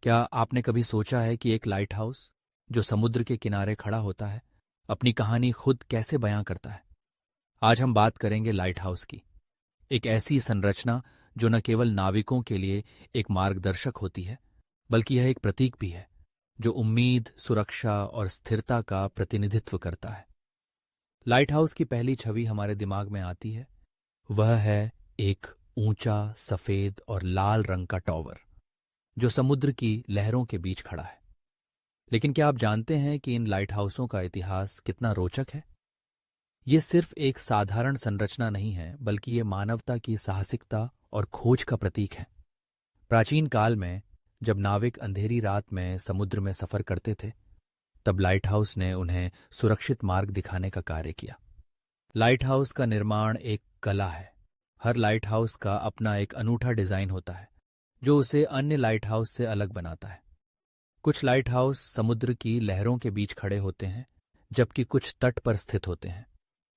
क्या आपने कभी सोचा है कि एक लाइट हाउस जो समुद्र के किनारे खड़ा होता है अपनी कहानी खुद कैसे बयां करता है? आज हम बात करेंगे लाइट हाउस की, एक ऐसी संरचना जो न केवल नाविकों के लिए एक मार्गदर्शक होती है, बल्कि यह एक प्रतीक भी है जो उम्मीद, सुरक्षा और स्थिरता का प्रतिनिधित्व करता है। लाइट हाउस की पहली छवि हमारे दिमाग में आती है, वह है एक ऊंचा, सफेद और लाल रंग का टॉवर जो समुद्र की लहरों के बीच खड़ा है। लेकिन क्या आप जानते हैं कि इन लाइट हाउसों का इतिहास कितना रोचक है? ये सिर्फ एक साधारण संरचना नहीं है, बल्कि ये मानवता की साहसिकता और खोज का प्रतीक है। प्राचीन काल में जब नाविक अंधेरी रात में समुद्र में सफर करते थे, तब लाइट हाउस ने उन्हें सुरक्षित मार्ग दिखाने का कार्य किया। लाइट हाउस का निर्माण एक कला है। हर लाइट हाउस का अपना एक अनूठा डिजाइन होता है जो उसे अन्य लाइट हाउस से अलग बनाता है। कुछ लाइट हाउस समुद्र की लहरों के बीच खड़े होते हैं, जबकि कुछ तट पर स्थित होते हैं।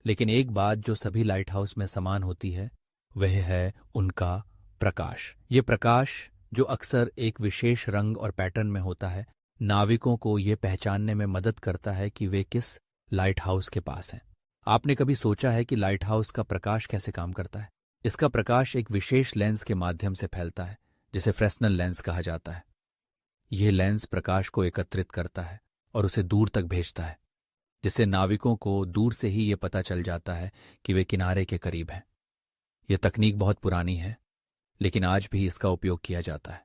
लेकिन एक बात जो सभी लाइट हाउस में समान होती है, वह है उनका प्रकाश। ये प्रकाश, जो अक्सर एक विशेष रंग और पैटर्न में होता है, नाविकों को ये पहचानने में मदद करता है कि वे किस लाइट हाउस के पास हैं। आपने कभी सोचा है कि लाइट हाउस का प्रकाश कैसे काम करता है? इसका प्रकाश एक विशेष लेंस के माध्यम से फैलता है, जिसे फ्रेस्नेल लेंस कहा जाता है। यह लेंस प्रकाश को एकत्रित करता है और उसे दूर तक भेजता है, जिससे नाविकों को दूर से ही ये पता चल जाता है कि वे किनारे के करीब हैं। यह तकनीक बहुत पुरानी है, लेकिन आज भी इसका उपयोग किया जाता है।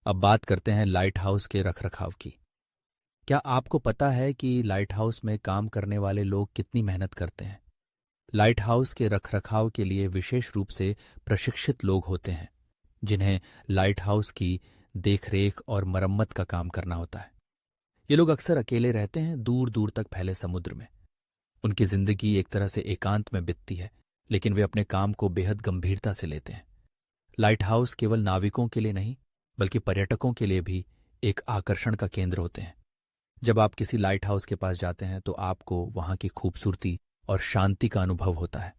अब बात करते हैं लाइट हाउस के रखरखाव की। क्या आपको पता है कि लाइट हाउस में काम करने वाले लोग कितनी मेहनत करते हैं? लाइट हाउस के रखरखाव के लिए विशेष रूप से प्रशिक्षित लोग होते हैं, जिन्हें लाइट हाउस की देखरेख और मरम्मत का काम करना होता है। ये लोग अक्सर अकेले रहते हैं, दूर दूर तक फैले समुद्र में। उनकी जिंदगी एक तरह से एकांत में बीतती है, लेकिन वे अपने काम को बेहद गंभीरता से लेते हैं। लाइट हाउस केवल नाविकों के लिए नहीं, बल्कि पर्यटकों के लिए भी एक आकर्षण का केंद्र होते हैं। जब आप किसी लाइट हाउस के पास जाते हैं तो आपको वहां की खूबसूरती और शांति का अनुभव होता है।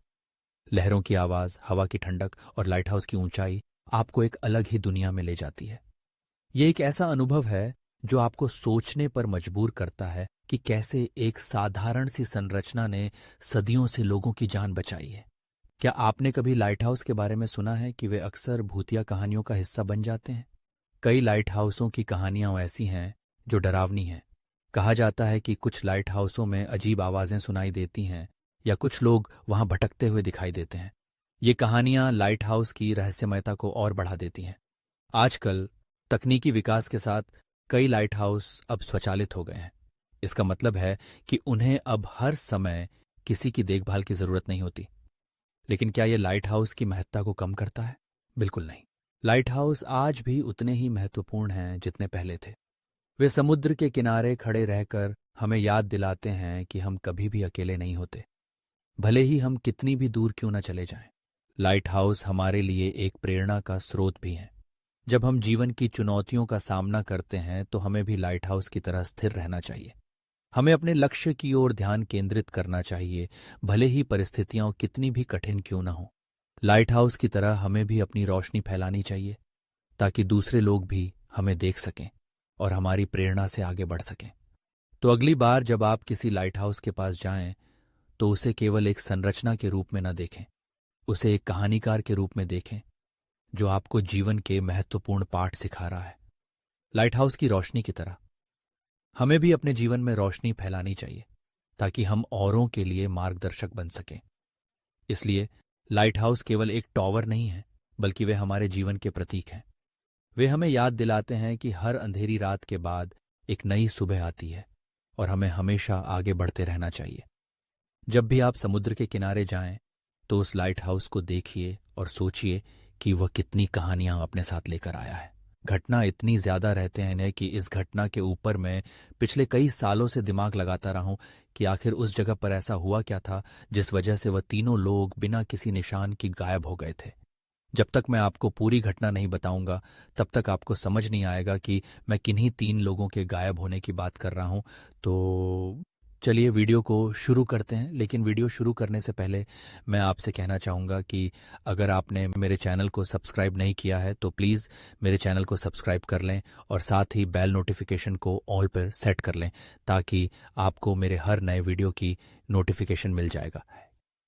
लहरों की आवाज, हवा की ठंडक और लाइट हाउस की ऊंचाई आपको एक अलग ही दुनिया में ले जाती है। ये एक ऐसा अनुभव है जो आपको सोचने पर मजबूर करता है कि कैसे एक साधारण सी संरचना ने सदियों से लोगों की जान बचाई है। क्या आपने कभी लाइट हाउस के बारे में सुना है कि वे अक्सर भूतिया कहानियों का हिस्सा बन जाते हैं? कई लाइट हाउसों की कहानियां ऐसी हैं जो डरावनी हैं। कहा जाता है कि कुछ लाइट हाउसों में अजीब आवाजें सुनाई देती हैं या कुछ लोग वहां भटकते हुए दिखाई देते हैं। ये कहानियां लाइट हाउस की रहस्यमयता को और बढ़ा देती हैं। आजकल तकनीकी विकास के साथ कई लाइट हाउस अब स्वचालित हो गए हैं। इसका मतलब है कि उन्हें अब हर समय किसी की देखभाल की जरूरत नहीं होती। लेकिन क्या यह लाइट हाउस की महत्ता को कम करता है? बिल्कुल नहीं। लाइट हाउस आज भी उतने ही महत्वपूर्ण हैं जितने पहले थे। वे समुद्र के किनारे खड़े रहकर हमें याद दिलाते हैं कि हम कभी भी अकेले नहीं होते, भले ही हम कितनी भी दूर क्यों न चले जाएं। लाइट हाउस हमारे लिए एक प्रेरणा का स्रोत भी है। जब हम जीवन की चुनौतियों का सामना करते हैं तो हमें भी लाइट हाउस की तरह स्थिर रहना चाहिए। हमें अपने लक्ष्य की ओर ध्यान केंद्रित करना चाहिए, भले ही परिस्थितियां कितनी भी कठिन क्यों न हो। लाइट हाउस की तरह हमें भी अपनी रोशनी फैलानी चाहिए, ताकि दूसरे लोग भी हमें देख सकें और हमारी प्रेरणा से आगे बढ़ सकें। तो अगली बार जब आप किसी लाइट हाउस के पास जाएं, तो उसे केवल एक संरचना के रूप में न देखें, उसे एक कहानीकार के रूप में देखें जो आपको जीवन के महत्वपूर्ण पाठ सिखा रहा है। लाइट हाउस की रोशनी की तरह हमें भी अपने जीवन में रोशनी फैलानी चाहिए, ताकि हम औरों के लिए मार्गदर्शक बन सकें। इसलिए लाइट हाउस केवल एक टॉवर नहीं है, बल्कि वे हमारे जीवन के प्रतीक हैं। वे हमें याद दिलाते हैं कि हर अंधेरी रात के बाद एक नई सुबह आती है और हमें हमेशा आगे बढ़ते रहना चाहिए। जब भी आप समुद्र के किनारे जाएं, तो उस लाइट हाउस को देखिए और सोचिए कि वह कितनी कहानियां अपने साथ लेकर आया है। घटना इतनी ज्यादा रहते हैं इन्हें कि इस घटना के ऊपर मैं पिछले कई सालों से दिमाग लगाता रहा हूं कि आखिर उस जगह पर ऐसा हुआ क्या था जिस वजह से वह तीनों लोग बिना किसी निशान की गायब हो गए थे। जब तक मैं आपको पूरी घटना नहीं बताऊंगा, तब तक आपको समझ नहीं आएगा कि मैं किन्हीं तीन लोगों के गायब होने की बात कर रहा हूं। तो चलिए वीडियो को शुरू करते हैं, लेकिन वीडियो शुरू करने से पहले मैं आपसे कहना चाहूँगा कि अगर आपने मेरे चैनल को सब्सक्राइब नहीं किया है तो प्लीज़ मेरे चैनल को सब्सक्राइब कर लें और साथ ही बेल नोटिफिकेशन को ऑल पर सेट कर लें ताकि आपको मेरे हर नए वीडियो की नोटिफिकेशन मिल जाएगा।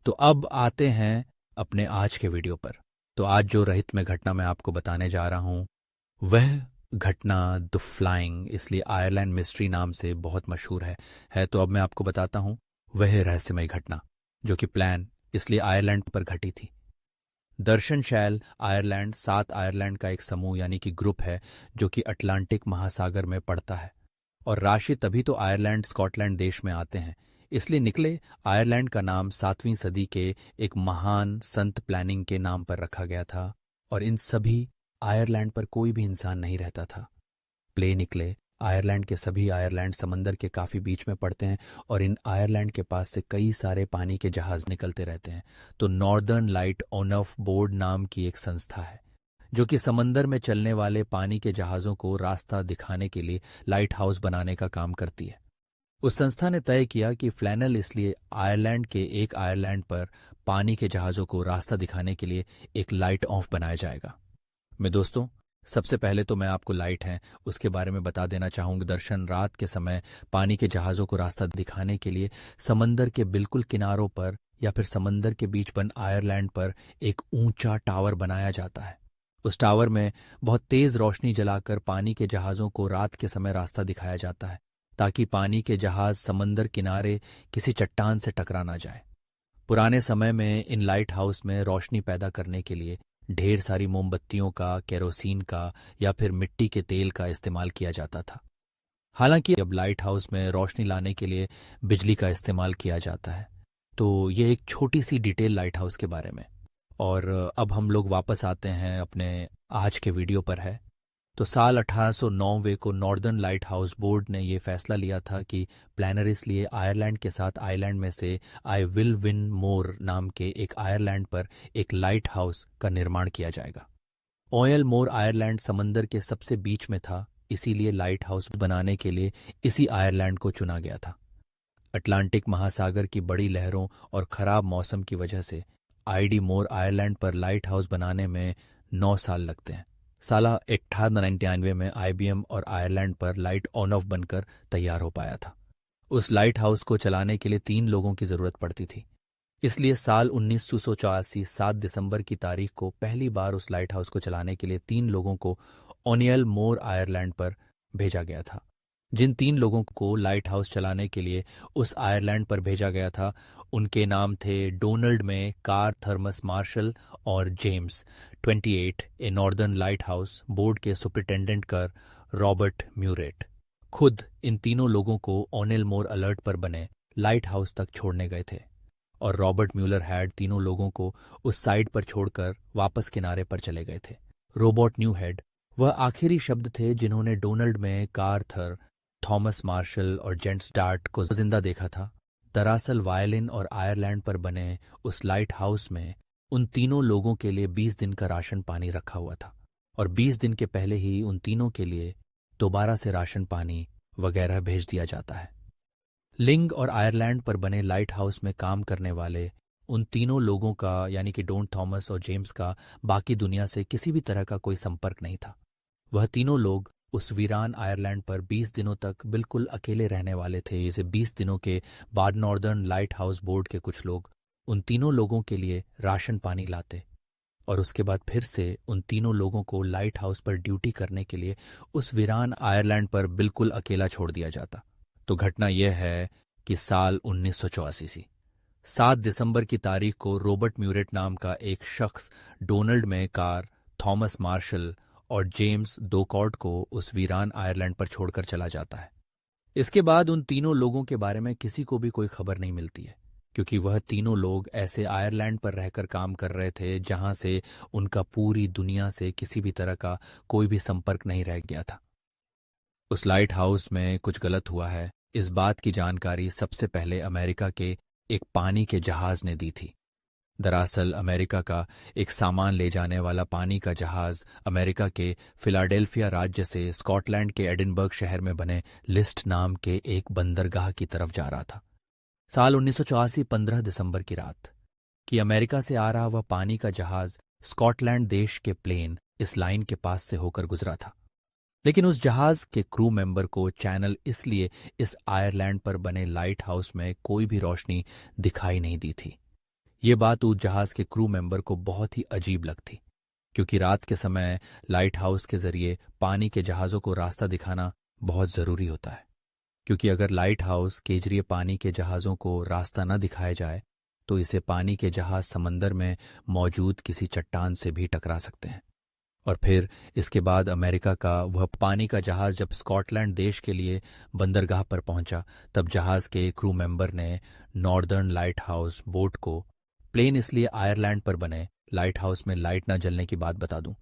तो अब आते हैं अपने आज के वीडियो पर। तो आज जो रहित में घटना मैं आपको बताने जा रहा हूँ वह घटना द फ्लाइंग इसलिए आयरलैंड मिस्ट्री नाम से बहुत मशहूर है। तो अब मैं आपको बताता हूँ वह रहस्यमय घटना जो कि प्लान इसलिए आयरलैंड पर घटी थी। दर्शन शैल आयरलैंड 7 आयरलैंड का एक समूह यानी कि ग्रुप है जो कि अटलांटिक महासागर में पड़ता है और राशि तभी तो आयरलैंड स्कॉटलैंड देश में आते हैं। इसलिए निकले आयरलैंड का नाम 7वीं सदी के एक महान संत प्लानिंग के नाम पर रखा गया था और इन सभी आयरलैंड पर कोई भी इंसान नहीं रहता था। प्ले निकले आयरलैंड के सभी आयरलैंड समंदर के काफ़ी बीच में पड़ते हैं और इन आयरलैंड के पास से कई सारे पानी के जहाज निकलते रहते हैं। तो नॉर्दर्न लाइट ऑनऑफ बोर्ड नाम की एक संस्था है जो कि समंदर में चलने वाले पानी के जहाज़ों को रास्ता दिखाने के लिए लाइट हाउस बनाने का काम करती है। उस संस्था ने तय किया कि फ्लैनल इसलिए आयरलैंड के एक आयरलैंड पर पानी के जहाज़ों को रास्ता दिखाने के लिए एक लाइट ऑफ बनाया जाएगा। मैं दोस्तों सबसे पहले तो मैं आपको लाइट है उसके बारे में बता देना चाहूँगा। दर्शन रात के समय पानी के जहाज़ों को रास्ता दिखाने के लिए समंदर के बिल्कुल किनारों पर या फिर समंदर के बीच बन आयरलैंड पर एक ऊंचा टावर बनाया जाता है। उस टावर में बहुत तेज रोशनी जलाकर पानी के जहाज़ों को रात के समय रास्ता दिखाया जाता है ताकि पानी के जहाज समंदर किनारे किसी चट्टान से टकरा ना जाए। पुराने समय में इन लाइट हाउस में रोशनी पैदा करने के लिए ढेर सारी मोमबत्तियों का, केरोसिन का या फिर मिट्टी के तेल का इस्तेमाल किया जाता था। हालांकि अब लाइट हाउस में रोशनी लाने के लिए बिजली का इस्तेमाल किया जाता है। तो ये एक छोटी सी डिटेल लाइट हाउस के बारे में। और अब हम लोग वापस आते हैं अपने आज के वीडियो पर है। तो साल 1809 को नॉर्दर्न लाइट हाउस बोर्ड ने ये फैसला लिया था कि प्लानर इसलिए आयरलैंड के साथ आइलैंड में से आई विल विन मोर नाम के एक आयरलैंड पर एक लाइट हाउस का निर्माण किया जाएगा। ऑयल मोर आयरलैंड समंदर के सबसे बीच में था, इसीलिए लाइट हाउस बनाने के लिए इसी आयरलैंड को चुना गया था। अटलांटिक महासागर की बड़ी लहरों और खराब मौसम की वजह से आईडी मोर आयरलैंड पर लाइट हाउस बनाने में 9 साल लगते हैं। साल 1899 में आईबीएम और आयरलैंड पर लाइट ऑन ऑफ बनकर तैयार हो पाया था। उस लाइट हाउस को चलाने के लिए 3 लोगों की जरूरत पड़ती थी। इसलिए साल 1984 7 दिसंबर की तारीख को पहली बार उस लाइट हाउस को चलाने के लिए 3 लोगों को ओनियल मोर आयरलैंड पर भेजा गया था। जिन 3 लोगों को लाइट हाउस चलाने के लिए उस आयरलैंड पर भेजा गया था उनके नाम थे डोनाल्ड में, कार थर्मस मार्शल और जेम्स 28 ए नॉर्दर्न लाइट हाउस बोर्ड के सुपरिटेंडेंट कर रॉबर्ट म्यूरेट। खुद इन तीनों लोगों को ओनियल मोर अलर्ट पर बने लाइट हाउस तक छोड़ने गए थे और रॉबर्ट म्यूलर हैड तीनों लोगों को उस साइड पर छोड़कर वापस किनारे पर चले गए थे। रोबोट न्यूहेड वह आखिरी शब्द थे जिन्होंने डोनाल्ड में, कार थर, थॉमस मार्शल और जेंट्स डार्ट को जिंदा देखा था। दरअसल वायलिन और आयरलैंड पर बने उस लाइट हाउस में उन तीनों लोगों के लिए 20 दिन का राशन पानी रखा हुआ था और 20 दिन के पहले ही उन तीनों के लिए दोबारा से राशन पानी वगैरह भेज दिया जाता है। लिंग और आयरलैंड पर बने लाइट हाउस में काम करने वाले उन तीनों लोगों का यानी कि डोन थॉमस और जेम्स का बाकी दुनिया से किसी भी तरह का कोई संपर्क नहीं था। वह तीनों लोग उस वीरान आयरलैंड पर 20 दिनों तक बिल्कुल अकेले रहने वाले थे। इसे 20 दिनों के बाद नॉर्दर्न लाइट हाउस बोर्ड के कुछ लोग उन तीनों लोगों के लिए राशन पानी लाते और उसके बाद फिर से उन तीनों लोगों को लाइट हाउस पर ड्यूटी करने के लिए उस वीरान आयरलैंड पर बिल्कुल अकेला छोड़ दिया जाता। तो घटना यह है कि साल 1984 7 दिसंबर की तारीख को रॉबर्ट म्यूरेट नाम का एक शख्स डोनाल्ड में, कार, थॉमस मार्शल और जेम्स दोकॉर्ड को उस वीरान आयरलैंड पर छोड़कर चला जाता है। इसके बाद उन तीनों लोगों के बारे में किसी को भी कोई खबर नहीं मिलती है क्योंकि वह तीनों लोग ऐसे आयरलैंड पर रहकर काम कर रहे थे जहां से उनका पूरी दुनिया से किसी भी तरह का कोई भी संपर्क नहीं रह गया था। उस लाइट हाउस में कुछ गलत हुआ है, इस बात की जानकारी सबसे पहले अमेरिका के एक पानी के जहाज ने दी थी। दरअसल अमेरिका का एक सामान ले जाने वाला पानी का जहाज अमेरिका के फिलाडेल्फिया राज्य से स्कॉटलैंड के एडिनबर्ग शहर में बने लिस्ट नाम के एक बंदरगाह की तरफ जा रहा था। साल 1984 15 दिसंबर की रात कि अमेरिका से आ रहा वह पानी का जहाज स्कॉटलैंड देश के प्लेन इस लाइन के पास से होकर गुजरा था। लेकिन उस जहाज के क्रू मेंबर को चैनल इसलिए इस आयरलैंड पर बने लाइट हाउस में कोई भी रोशनी दिखाई नहीं दी थी। ये बात उस जहाज के क्रू मेंबर को बहुत ही अजीब लगती, क्योंकि रात के समय लाइट हाउस के जरिए पानी के जहाज़ों को रास्ता दिखाना बहुत ज़रूरी होता है। क्योंकि अगर लाइट हाउस के जरिए पानी के जहाज़ों को रास्ता न दिखाया जाए तो इसे पानी के जहाज़ समंदर में मौजूद किसी चट्टान से भी टकरा सकते हैं। और फिर इसके बाद अमेरिका का वह पानी का जहाज़ जब स्कॉटलैंड देश के लिए बंदरगाह पर पहुंचा, तब जहाज़ के क्रू मेंबर ने नॉर्दर्न लाइट हाउस बोट को, प्लेन इसलिए आयरलैंड पर बने लाइट हाउस में लाइट न जलने की बात बता दूं,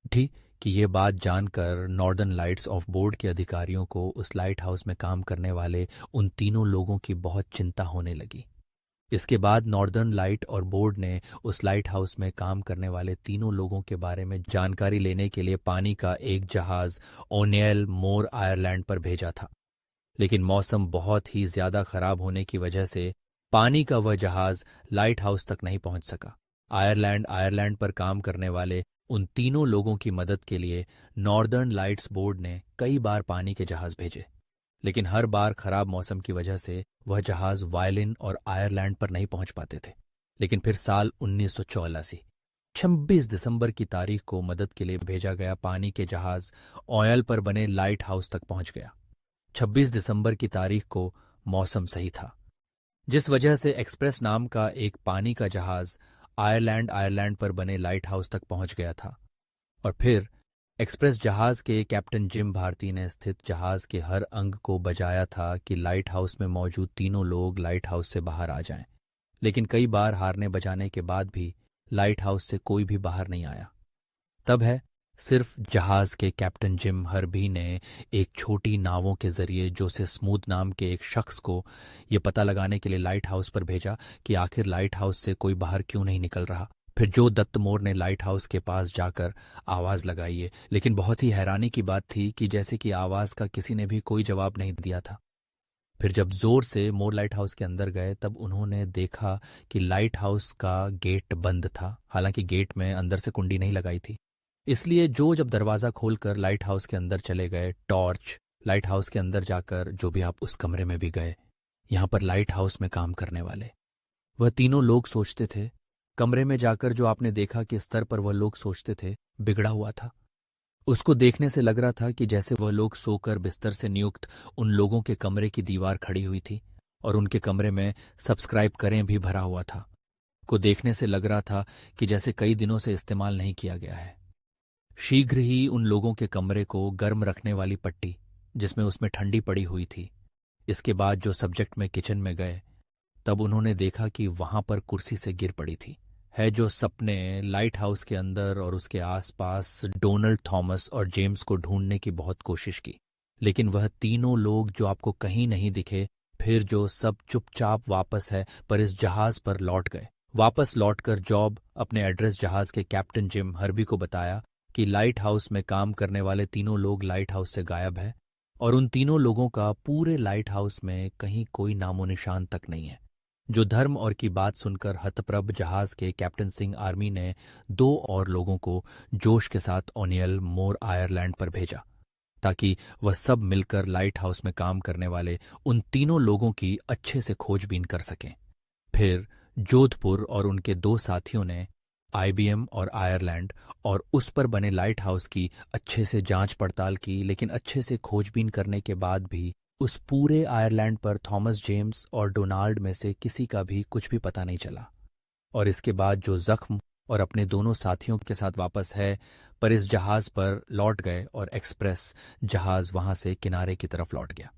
ठीक कि ये बात जानकर नॉर्दर्न लाइट्स ऑफ बोर्ड के अधिकारियों को उस लाइट हाउस में काम करने वाले उन तीनों लोगों की बहुत चिंता होने लगी। इसके बाद नॉर्दर्न लाइट और बोर्ड ने उस लाइट हाउस में काम करने वाले तीनों लोगों के बारे में जानकारी लेने के लिए पानी का एक जहाज ओनेल मोर आयरलैंड पर भेजा था। लेकिन मौसम बहुत ही ज्यादा खराब होने की वजह से पानी का वह जहाज लाइट हाउस तक नहीं पहुंच सका। आयरलैंड पर काम करने वाले उन तीनों लोगों की मदद के लिए नॉर्दर्न लाइट्स बोर्ड ने कई बार पानी के जहाज भेजे, लेकिन हर बार खराब मौसम की वजह से वह जहाज वायलिन और आयरलैंड पर नहीं पहुंच पाते थे। लेकिन फिर साल 1984 26 दिसंबर की तारीख को मदद के लिए भेजा गया पानी के जहाज ऑयल पर बने लाइट हाउस तक पहुंच गया। 26 दिसंबर की तारीख को मौसम सही था, जिस वजह से एक्सप्रेस नाम का एक पानी का जहाज आयरलैंड पर बने लाइट हाउस तक पहुंच गया था। और फिर एक्सप्रेस जहाज के कैप्टन जिम भारती ने स्थित जहाज के हर अंग को बजाया था कि लाइट हाउस में मौजूद तीनों लोग लाइट हाउस से बाहर आ जाएं। लेकिन कई बार हारने बजाने के बाद भी लाइट हाउस से कोई भी बाहर नहीं आया। तब है सिर्फ जहाज के कैप्टन जिम हर्बी ने एक छोटी नावों के जरिए जोसे स्मूथ नाम के एक शख्स को यह पता लगाने के लिए लाइट हाउस पर भेजा कि आखिर लाइट हाउस से कोई बाहर क्यों नहीं निकल रहा। फिर जो दत्त मोर ने लाइट हाउस के पास जाकर आवाज लगाई है, लेकिन बहुत ही हैरानी की बात थी कि जैसे कि आवाज का किसी ने भी कोई जवाब नहीं दिया था। फिर जब जोर से मोर लाइट हाउस के अंदर गए तब उन्होंने देखा कि लाइट हाउस का गेट बंद था। हालांकि गेट में अंदर से कुंडी नहीं लगाई थी, इसलिए जब दरवाज़ा खोलकर लाइट हाउस के अंदर चले गए, टॉर्च लाइट हाउस के अंदर जाकर जो भी आप उस कमरे में भी गए, यहाँ पर लाइट हाउस में काम करने वाले वह तीनों लोग सोचते थे, कमरे में जाकर जो आपने देखा कि स्तर पर वह लोग सोचते थे बिगड़ा हुआ था। उसको देखने से लग रहा था कि जैसे वह लोग सोकर बिस्तर से नियुक्त उन लोगों के कमरे की दीवार खड़ी हुई थी और उनके कमरे में सब्सक्राइब करें भी भरा हुआ था। को देखने से लग रहा था कि जैसे कई दिनों से इस्तेमाल नहीं किया गया है। शीघ्र ही उन लोगों के कमरे को गर्म रखने वाली पट्टी जिसमें उसमें ठंडी पड़ी हुई थी। इसके बाद जो सब्जेक्ट में किचन में गए तब उन्होंने देखा कि वहां पर कुर्सी से गिर पड़ी थी। है जो सपने लाइट हाउस के अंदर और उसके आसपास डोनाल्ड थॉमस और जेम्स को ढूंढने की बहुत कोशिश की, लेकिन वह तीनों लोग जो आपको कहीं नहीं दिखे। फिर जो सब चुपचाप वापस है पर इस जहाज पर लौट गए। वापस लौटकर जॉब अपने एड्रेस जहाज के कैप्टन जिम हर्बी को बताया कि लाइट हाउस में काम करने वाले तीनों लोग लाइट हाउस से गायब है और उन तीनों लोगों का पूरे लाइट हाउस में कहीं कोई नामो निशान तक नहीं है। जो धर्म और की बात सुनकर हतप्रभ जहाज के कैप्टन सिंह आर्मी ने 2 और लोगों को जोश के साथ ओनियल मोर आयरलैंड पर भेजा ताकि वह सब मिलकर लाइट हाउस में काम करने वाले उन तीनों लोगों की अच्छे से खोजबीन कर सकें। फिर जोधपुर और उनके 2 साथियों ने आईबीएम और आयरलैंड और उस पर बने लाइट हाउस की अच्छे से जांच पड़ताल की, लेकिन अच्छे से खोजबीन करने के बाद भी उस पूरे आयरलैंड पर थॉमस जेम्स और डोनाल्ड में से किसी का भी कुछ भी पता नहीं चला। और इसके बाद जो जख्म और अपने दोनों साथियों के साथ वापस है पर इस जहाज पर लौट गए और एक्सप्रेस जहाज वहां से किनारे की तरफ लौट गया।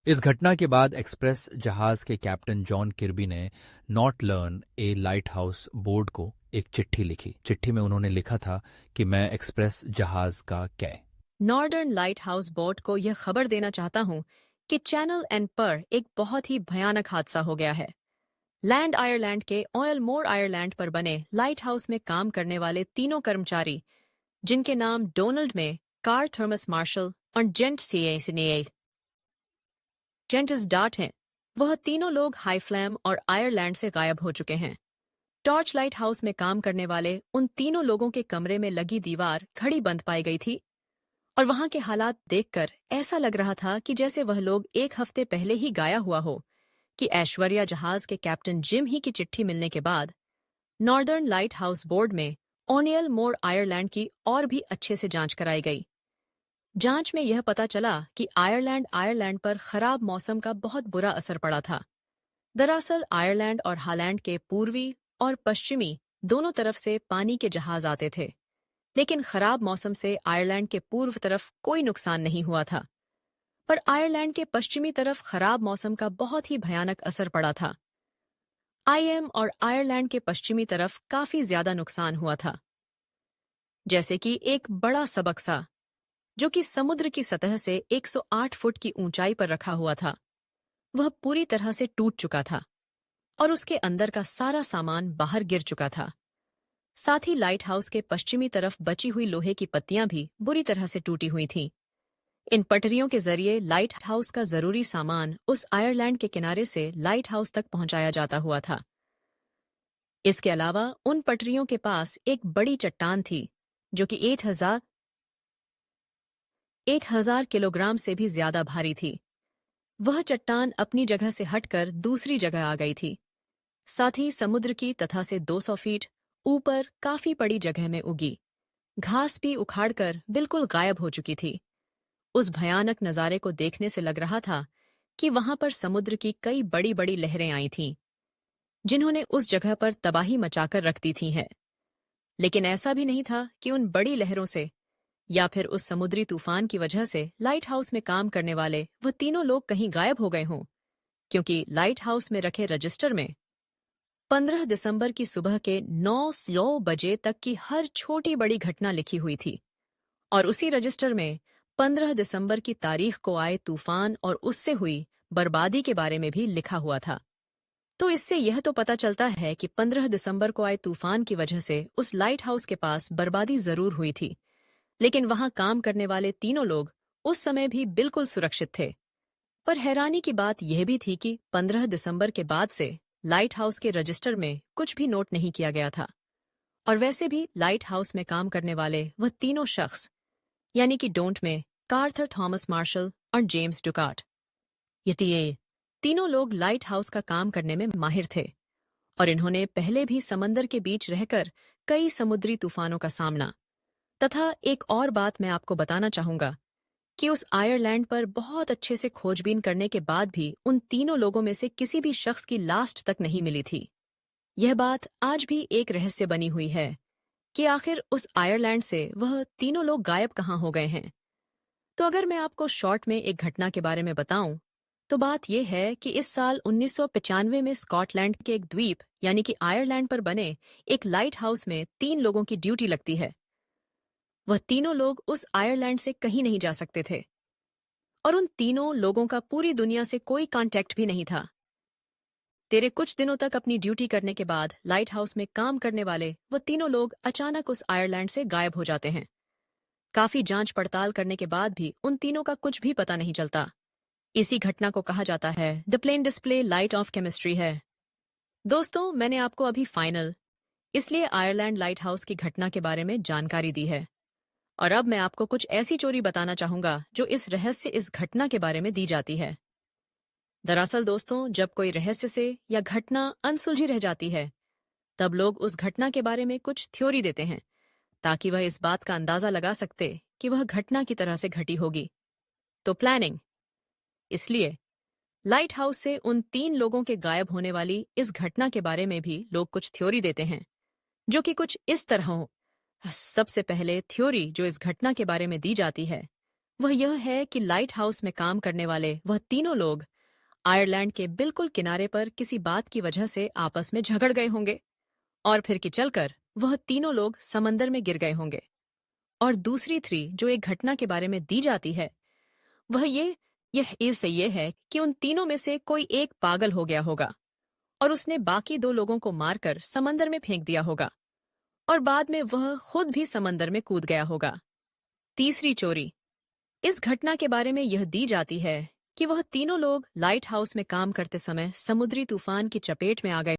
इस घटना के बाद एक्सप्रेस जहाज के कैप्टन जॉन किर्बी ने not learn A light house board को एक चिट्ठी लिखी। चिट्ठी में उन्होंने लिखा था कि मैं एक्सप्रेस जहाज का नॉर्दर्न लाइट हाउस बोर्ड को यह खबर देना चाहता हूं कि चैनल एंड पर एक बहुत ही भयानक हादसा हो गया है। लैंड आयरलैंड के ऑयल मोर आयरलैंड पर बने लाइट हाउस में काम करने वाले तीनों कर्मचारी, जिनके नाम डोनाल्ड में कार्ल थॉमस मार्शल और जेंट जेंटस डार्ट हैं, वह तीनों लोग हाईफ्लैम और आयरलैंड से गायब हो चुके हैं। टॉर्च लाइट हाउस में काम करने वाले उन तीनों लोगों के कमरे में लगी दीवार घड़ी बंद पाई गई थी और वहां के हालात देखकर ऐसा लग रहा था कि जैसे वह लोग एक हफ्ते पहले ही गाया हुआ हो कि ऐश्वर्या जहाज के कैप्टन जिम ही की चिट्ठी मिलने के बाद नॉर्दर्न लाइट हाउस बोर्ड में ओनियल मोर आयरलैंड की और भी अच्छे से जांच कराई गई। जांच में यह पता चला कि आयरलैंड पर खराब मौसम का बहुत बुरा असर पड़ा था। दरअसल आयरलैंड और हालैंड के पूर्वी और पश्चिमी दोनों तरफ से पानी के जहाज आते थे, लेकिन खराब मौसम से आयरलैंड के पूर्व तरफ कोई नुकसान नहीं हुआ था, पर आयरलैंड के पश्चिमी तरफ खराब मौसम का बहुत ही भयानक असर पड़ा था। आईएम और आयरलैंड के पश्चिमी तरफ काफी ज्यादा नुकसान हुआ था, जैसे कि एक बड़ा सबकसा जो कि समुद्र की सतह से 108 फुट की ऊंचाई पर रखा हुआ था, वह पूरी तरह से टूट चुका था और उसके अंदर का सारा सामान बाहर गिर चुका था। साथ ही लाइट हाउस के पश्चिमी तरफ बची हुई लोहे की पत्तियां भी बुरी तरह से टूटी हुई थीं। इन पटरियों के जरिए लाइट हाउस का जरूरी सामान उस आयरलैंड के किनारे से लाइट हाउस तक पहुंचाया जाता हुआ था। इसके अलावा उन पटरियों के पास एक बड़ी चट्टान थी जो कि 1000 किलोग्राम से भी ज्यादा भारी थी। वह चट्टान अपनी जगह से हटकर दूसरी जगह आ गई थी। साथ ही समुद्र की तथा से 200 फीट ऊपर काफी बड़ी जगह में उगी घास भी उखाड़कर बिल्कुल गायब हो चुकी थी। उस भयानक नजारे को देखने से लग रहा था कि वहां पर समुद्र की कई बड़ी बड़ी लहरें आई थीं, जिन्होंने उस जगह पर तबाही मचाकर रख दी थी है। लेकिन ऐसा भी नहीं था कि उन बड़ी लहरों से या फिर उस समुद्री तूफान की वजह से लाइट हाउस में काम करने वाले वह तीनों लोग कहीं गायब हो गए हों, क्योंकि लाइट हाउस में रखे रजिस्टर में 15 दिसंबर की सुबह के 9 बजे तक की हर छोटी बड़ी घटना लिखी हुई थी और उसी रजिस्टर में 15 दिसंबर की तारीख को आए तूफान और उससे हुई बर्बादी के बारे में भी लिखा हुआ था। तो इससे यह तो पता चलता है कि 15 दिसंबर को आए तूफान की वजह से उस लाइट हाउस के पास बर्बादी जरूर हुई थी, लेकिन वहां काम करने वाले तीनों लोग उस समय भी बिल्कुल सुरक्षित थे। पर हैरानी की बात यह भी थी कि 15 दिसंबर के बाद से लाइट हाउस के रजिस्टर में कुछ भी नोट नहीं किया गया था। और वैसे भी लाइट हाउस में काम करने वाले वह तीनों शख्स यानी कि डोंट में कार्थर थॉमस मार्शल और जेम्स डुकाट, ये तीनों लोग लाइट हाउस का काम करने में माहिर थे और इन्होंने पहले भी समंदर के बीच रहकर कई समुद्री तूफानों का सामना। तथा एक और बात मैं आपको बताना चाहूंगा कि उस आयरलैंड पर बहुत अच्छे से खोजबीन करने के बाद भी उन तीनों लोगों में से किसी भी शख्स की लास्ट तक नहीं मिली थी। यह बात आज भी एक रहस्य बनी हुई है कि आखिर उस आयरलैंड से वह तीनों लोग गायब कहाँ हो गए हैं। तो अगर मैं आपको शॉर्ट में एक घटना के बारे में बताऊं तो बात यह है कि इस साल 1995 में स्कॉटलैंड के एक द्वीप यानी कि आयरलैंड पर बने एक लाइट हाउस में 3 लोगों की ड्यूटी लगती है। वह तीनों लोग उस आयरलैंड से कहीं नहीं जा सकते थे और उन तीनों लोगों का पूरी दुनिया से कोई कांटेक्ट भी नहीं था। तेरे कुछ दिनों तक अपनी ड्यूटी करने के बाद लाइट हाउस में काम करने वाले वह तीनों लोग अचानक उस आयरलैंड से गायब हो जाते हैं। काफी जांच पड़ताल करने के बाद भी उन तीनों का कुछ भी पता नहीं चलता। इसी घटना को कहा जाता है the plane display light of chemistry है। दोस्तों, मैंने आपको अभी फाइनल इसलिए आयरलैंड लाइट हाउस की घटना के बारे में जानकारी दी है और अब मैं आपको कुछ ऐसी चोरी बताना चाहूंगा जो इस घटना के बारे में दी जाती है। दरअसल दोस्तों, जब कोई रहस्य से या घटना अनसुलझी रह जाती है तब लोग उस घटना के बारे में कुछ थ्योरी देते हैं ताकि वह इस बात का अंदाजा लगा सकते कि वह घटना की तरह से घटी होगी। तो प्लानिंग। इसलिए लाइट हाउस से उन 3 लोगों के गायब होने वाली इस घटना के बारे में भी लोग कुछ थ्योरी देते हैं जो कि कुछ इस तरह हो। सबसे पहले थ्योरी जो इस घटना के बारे में दी जाती है वह यह है कि लाइट हाउस में काम करने वाले वह तीनों लोग आयरलैंड के बिल्कुल किनारे पर किसी बात की वजह से आपस में झगड़ गए होंगे और फिर कि चलकर वह तीनों लोग समंदर में गिर गए होंगे। और दूसरी थ्योरी जो एक घटना के बारे में दी जाती है वह यह है कि उन तीनों में से कोई एक पागल हो गया होगा और उसने बाकी 2 लोगों को मारकर समंदर में फेंक दिया होगा और बाद में वह खुद भी समंदर में कूद गया होगा। तीसरी चोरी। इस घटना के बारे में यह दी जाती है कि वह तीनों लोग लाइट हाउस में काम करते समय समुद्री तूफान की चपेट में आ गए।